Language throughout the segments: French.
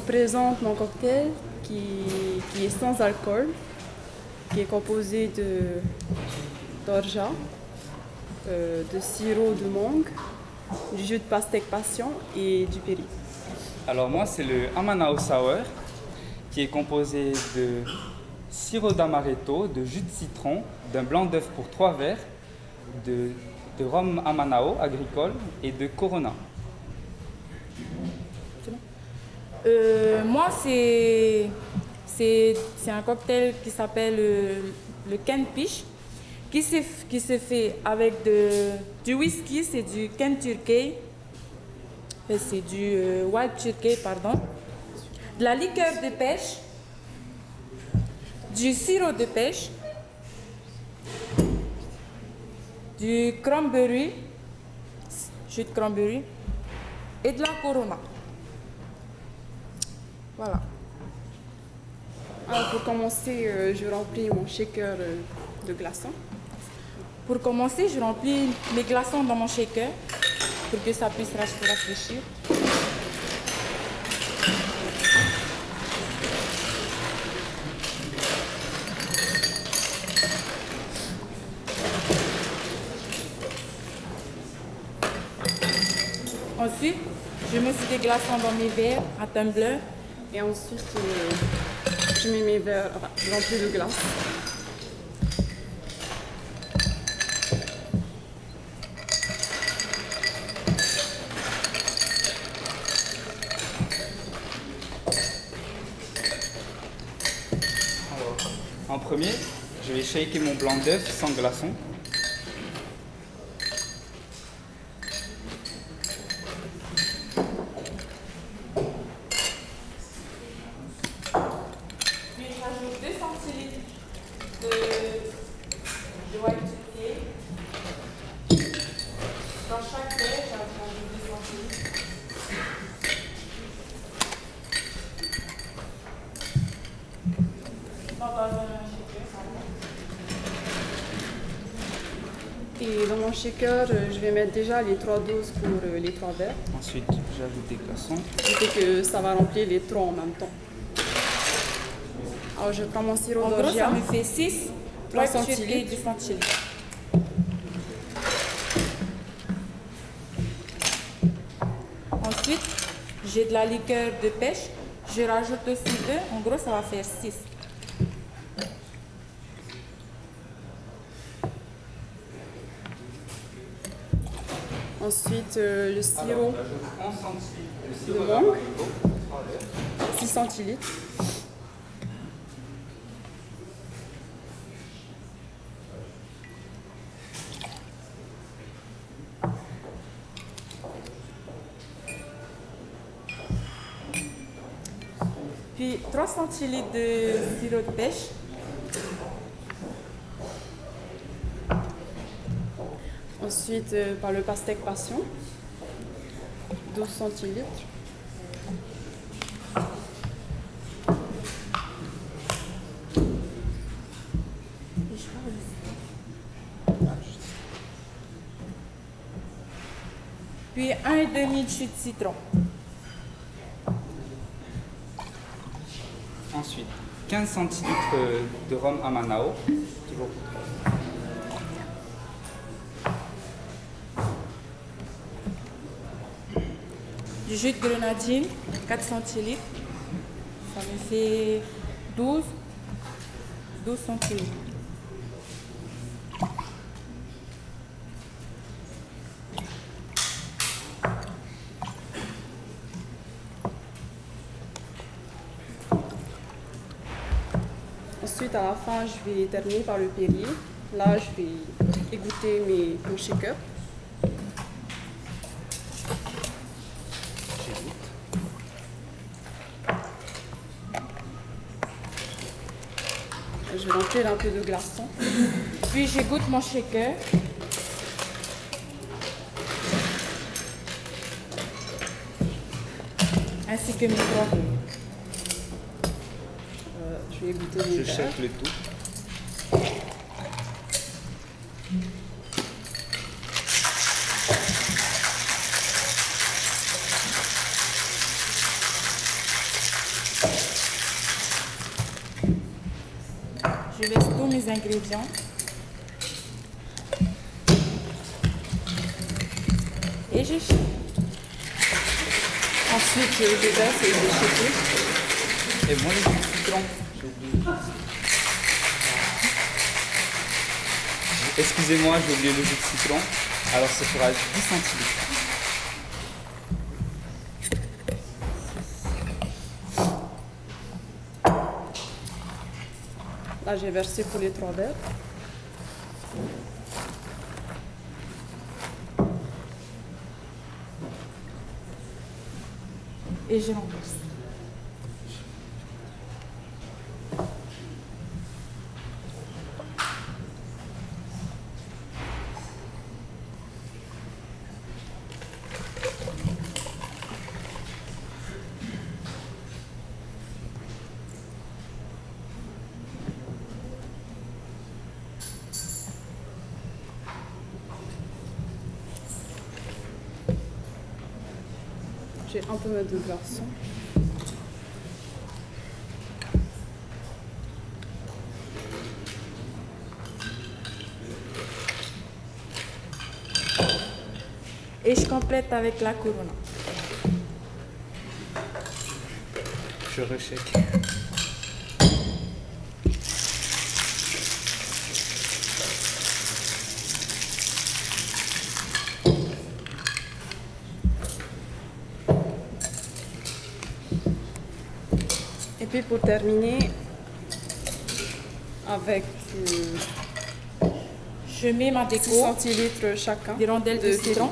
présente mon cocktail qui est sans alcool, qui est composé d'orgeat, de sirop de mangue, du jus de pastèque passion et du péri. Alors moi, c'est le Amanao Sour, qui est composé de sirop d'amaretto, de jus de citron, d'un blanc d'œuf pour 3 verres, de rhum Amanao agricole et de Corona. Moi, c'est un cocktail qui s'appelle le Kenpish, qui se fait avec du whisky, c'est du Kentucky, c'est du Wild Turkey, pardon, de la liqueur de pêche, du sirop de pêche, du cranberry, jus de cranberry, et de la Corona. Voilà. Alors pour commencer, je remplis mon shaker de glaçons. Pour commencer, je remplis mes glaçons dans mon shaker pour que ça puisse rafraîchir. Ensuite, je mets ces glaçons dans mes verres à tumbler. Et ensuite, je mets mes verres remplis de glace. Alors, en premier, je vais shaker mon blanc d'œuf sans glaçon. Et dans mon shaker, je vais mettre déjà les 3 doses pour les 3 verres. Ensuite, j'ajoute des glaçons. Ce qui fait que ça va remplir les 3 en même temps. Alors je prends mon sirop En gros, ça d'orgeat. me fait 6 3 centilitres et centilitres. 10 centilitres. Ensuite, j'ai de la liqueur de pêche. Je rajoute aussi 2. En gros, ça va faire 6. Ensuite, le sirop Alors, j'ajoute 11 centilitres de sirop de mangue. d'amaretto, 3 verres. 6 centilitres. Puis 3 centilitres de sirop de pêche. Ensuite, par le pastèque passion, 12 centilitres. Puis 1,5 de jus de citron. Ensuite, 15 centilitres de rhum Amanao, toujours pour 3. Du jus de grenadine, 4 centilitres. Ça me fait 12 centilitres. Ensuite, à la fin, je vais terminer par le Perrier. Là, je vais égoutter mon shaker. Je vais remplir un peu de glaçons. Puis j'égoutte mon shaker. Ainsi que mes 3 verres. Je vais égoutter mes Je verres. shake le tout. Je laisse tous mes ingrédients. Et je shake. Ensuite, je verse et je shaker. Et moi, le jus de citron, j'ai oublié. Excusez-moi, j'ai oublié le jus de citron. Alors, ce sera 10 centilitres. Là, j'ai versé pour les 3 verres. Et je renverse. J'ai un peu de glaçon. Et je complète avec la Corona. Je rechèque. Et puis pour terminer, avec Je mets ma 6 déco, centilitres chacun des rondelles de citron.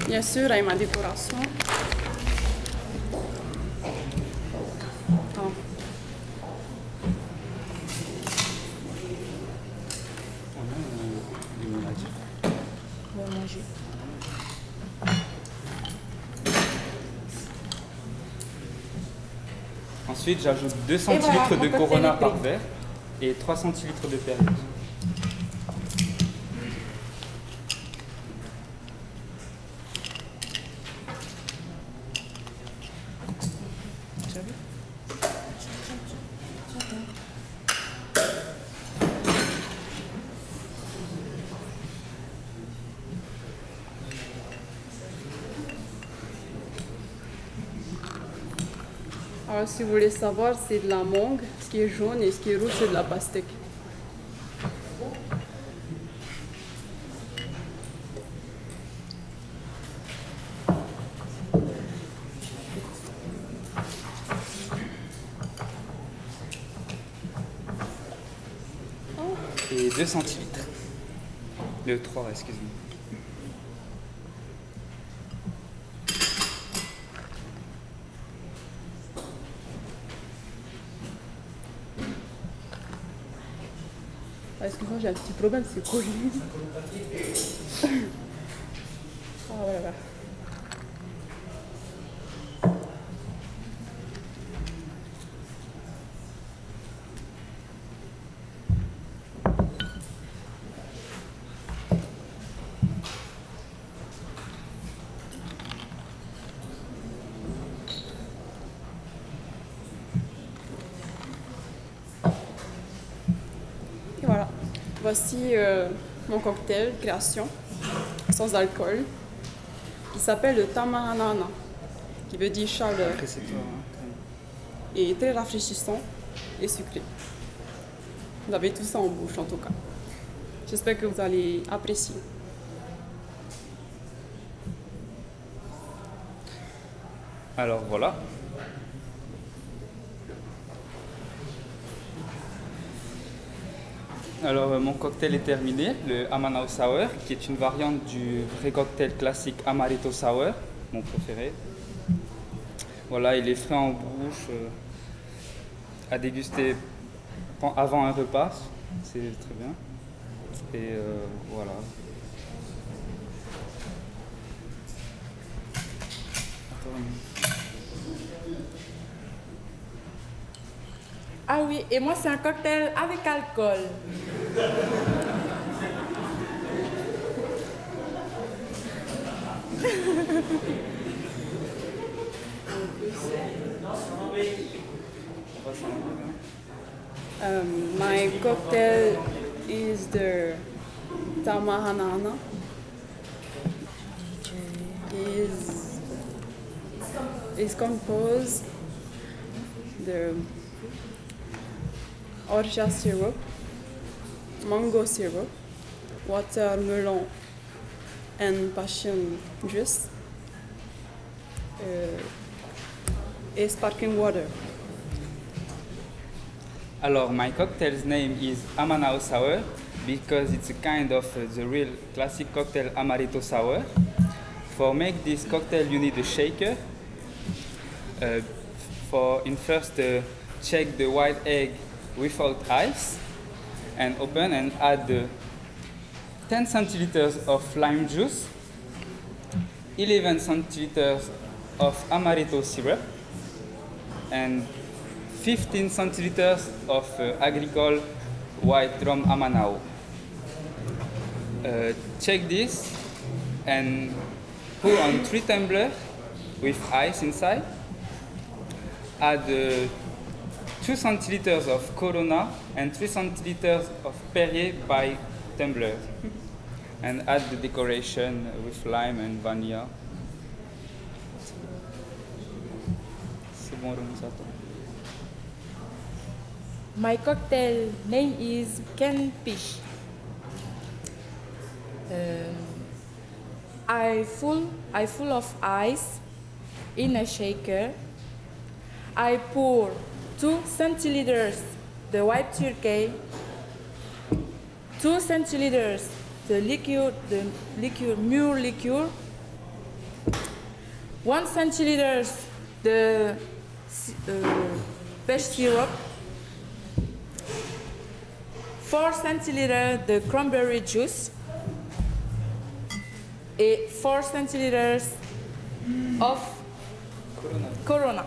Bien sûr, avec ma décoration. Ah. On a un limonade. Je vais manger. Ensuite, j'ajoute 2 voilà, centilitres mon de cocktail Corona est par prêt. verre et 3 centilitres de Perrier. Alors, si vous voulez savoir, c'est de la mangue. Ce qui est jaune et ce qui est rouge, c'est de la pastèque. Et 2 centilitres. Le 3, excusez-moi. Ah, excuse-moi, j'ai un petit problème, c'est collé. Ah, voilà. Et voilà. Voici mon cocktail création sans alcool. Il s'appelle le Tamahanana, qui veut dire chaleur, Après, c'est toi. Hein. et très rafraîchissant et sucré. Vous avez tout ça en bouche en tout cas. J'espère que vous allez apprécier. Alors voilà. Alors mon cocktail est terminé, le Amanao Sour, qui est une variante du vrai cocktail classique Amaretto Sour, mon préféré. Voilà, il est frais en bouche, à déguster avant un repas, c'est très bien. Et voilà. Ah oui, et moi c'est un cocktail avec alcool. My cocktail is the Tamahanana. Is composed the orgeat syrup, mango syrup, watermelon and passion juice, and sparkling water. Alors, my cocktail's name is Amanao Sour because it's a kind of the real classic cocktail Amaretto Sour. For make this cocktail, you need a shaker. First check the white egg without ice and open and add 10 centiliters of lime juice, 11 centiliters of amaretto syrup, and 15 centiliters of agricole white rum Amanao. Check this and pour on 3 tumblers with ice inside. Add 2 centiliters of Corona and 3 centiliters of Perrier by tumbler. And add the decoration with lime and vanilla. C'est bon, Ronisato. My cocktail name is Ken Fish. I full of ice in a shaker. I pour 2 centiliters the white turkey, 2 centiliters the mule liqueur, 1 centiliters the peach syrup, 4 centiliters the cranberry juice, et 4 centiliters of Corona.